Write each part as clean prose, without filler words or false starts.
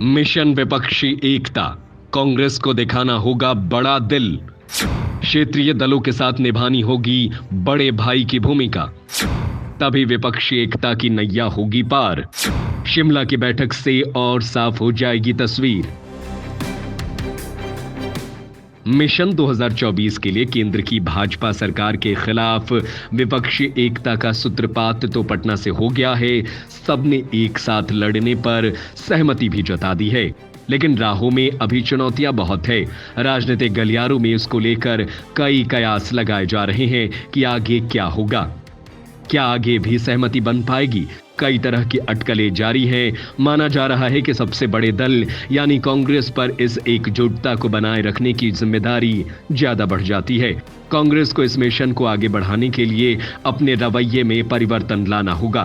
Mission विपक्षी एकता, कांग्रेस को दिखाना होगा बड़ा दिल। क्षेत्रीय दलों के साथ निभानी होगी बड़े भाई की भूमिका, तभी विपक्षी एकता की नैया होगी पार। शिमला की बैठक से और साफ हो जाएगी तस्वीर। मिशन 2024 के लिए केंद्र की भाजपा सरकार के खिलाफ विपक्षी एकता का सूत्रपात तो पटना से हो गया है। सबने एक साथ लड़ने पर सहमति भी जता दी है, लेकिन राहों में अभी चुनौतियां बहुत है। राजनीतिक गलियारों में इसको लेकर कई कयास लगाए जा रहे हैं कि आगे क्या होगा, क्या आगे भी सहमति बन पाएगी। कई तरह की अटकलें जारी हैं। माना जा रहा है कि सबसे बड़े दल यानी कांग्रेस पर इस एकजुटता को बनाए रखने की जिम्मेदारी ज्यादा बढ़ जाती है। कांग्रेस को इस मिशन को आगे बढ़ाने के लिए अपने रवैये में परिवर्तन लाना होगा,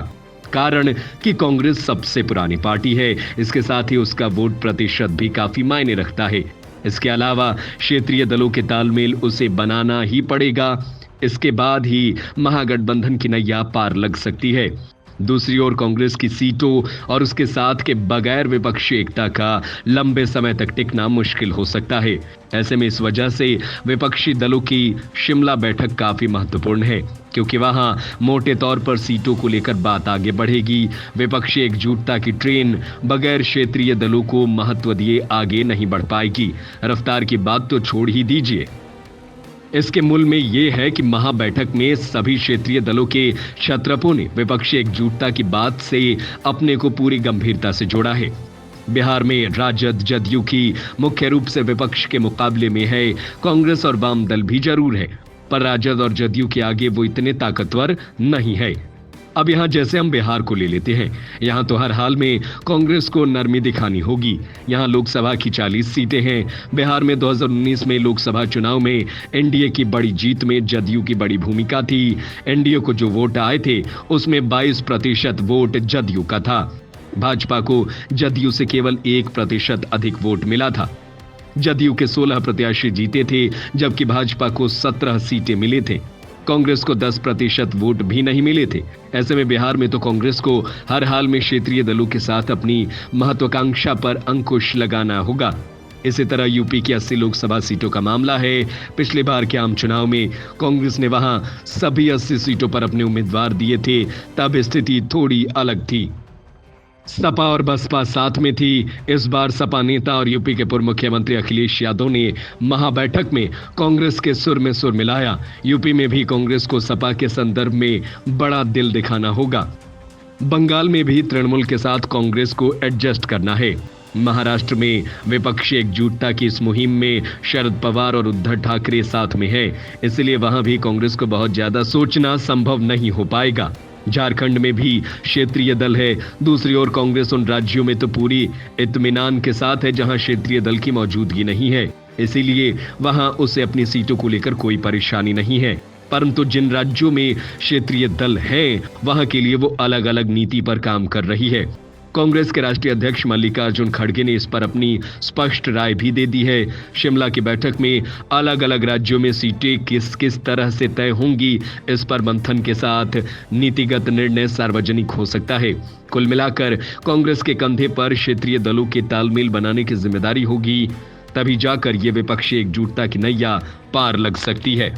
कारण कि कांग्रेस सबसे पुरानी पार्टी है। इसके साथ ही उसका वोट प्रतिशत भी काफी मायने रखता है। इसके अलावा क्षेत्रीय दलों के तालमेल उसे बनाना ही पड़ेगा। इसके बाद ही महागठबंधन की नैया पार लग सकती है। दूसरी ओर कांग्रेस की सीटों और उसके साथ के बगैर विपक्षी एकता का लंबे समय तक टिकना मुश्किल हो सकता है। ऐसे में इस वजह से विपक्षी दलों की शिमला बैठक काफी महत्वपूर्ण है, क्योंकि वहां मोटे तौर पर सीटों को लेकर बात आगे बढ़ेगी। विपक्षी एकजुटता की ट्रेन बगैर क्षेत्रीय दलों को महत्व दिए आगे नहीं बढ़ पाएगी। रफ्तार की बात तो छोड़ ही दीजिए, इसके मूल में यह है कि महाबैठक में सभी क्षेत्रीय दलों के क्षत्रपों ने विपक्षी एकजुटता की बात से अपने को पूरी गंभीरता से जोड़ा है। बिहार में राजद जदयू की मुख्य रूप से विपक्ष के मुकाबले में है। कांग्रेस और वाम दल भी जरूर है, पर राजद और जदयू के आगे वो इतने ताकतवर नहीं है। अब यहां जैसे हम बिहार को ले लेते हैं, यहां तो हर हाल में कांग्रेस को नरमी दिखानी होगी। यहां लोकसभा की 40 सीटें हैं। बिहार में 2019 में लोकसभा चुनाव में एनडीए की बड़ी जीत में जदयू की बड़ी भूमिका थी। एनडीए को जो वोट आए थे उसमें 22% वोट जदयू का था। भाजपा को जदयू से केवल 1% अधिक वोट मिला था। जदयू के 16 प्रत्याशी जीते थे, जबकि भाजपा को 17 सीटें मिले थे। कांग्रेस को 10% वोट भी नहीं मिले थे। ऐसे में बिहार में तो कांग्रेस को हर हाल में क्षेत्रीय दलों के साथ अपनी महत्वाकांक्षा पर अंकुश लगाना होगा। इसी तरह यूपी की 80 लोकसभा सीटों का मामला है। पिछले बार के आम चुनाव में कांग्रेस ने वहां सभी 80 सीटों पर अपने उम्मीदवार दिए थे, तब स्थिति थोड़ी अलग थी। सपा और बसपा साथ में थी। इस बार सपा नेता और यूपी के पूर्व मुख्यमंत्री अखिलेश यादव ने महाबैठक में कांग्रेस के सुर में सुर मिलाया। यूपी में भी कांग्रेस को सपा के संदर्भ में बड़ा दिल दिखाना होगा। बंगाल में भी तृणमूल के साथ कांग्रेस को एडजस्ट करना है। महाराष्ट्र में विपक्षी एकजुटता की इस मुहिम में शरद पवार और उद्धव ठाकरे साथ में है, इसलिए वहां भी कांग्रेस को बहुत ज्यादा सोचना संभव नहीं हो पाएगा। झारखंड में भी क्षेत्रीय दल है। दूसरी ओर कांग्रेस उन राज्यों में तो पूरी इत्मीनान के साथ है जहां क्षेत्रीय दल की मौजूदगी नहीं है, इसीलिए वहां उसे अपनी सीटों को लेकर कोई परेशानी नहीं है। परंतु जिन राज्यों में क्षेत्रीय दल हैं, वहां के लिए वो अलग अलग नीति पर काम कर रही है। कांग्रेस के राष्ट्रीय अध्यक्ष मल्लिकार्जुन खड़गे ने इस पर अपनी स्पष्ट राय भी दे दी है। शिमला की बैठक में अलग अलग राज्यों में सीटें किस किस तरह से तय होंगी, इस पर मंथन के साथ नीतिगत निर्णय सार्वजनिक हो सकता है। कुल मिलाकर कांग्रेस के कंधे पर क्षेत्रीय दलों के तालमेल बनाने की जिम्मेदारी होगी, तभी जाकर ये विपक्षी एकजुटता की नैया पार लग सकती है।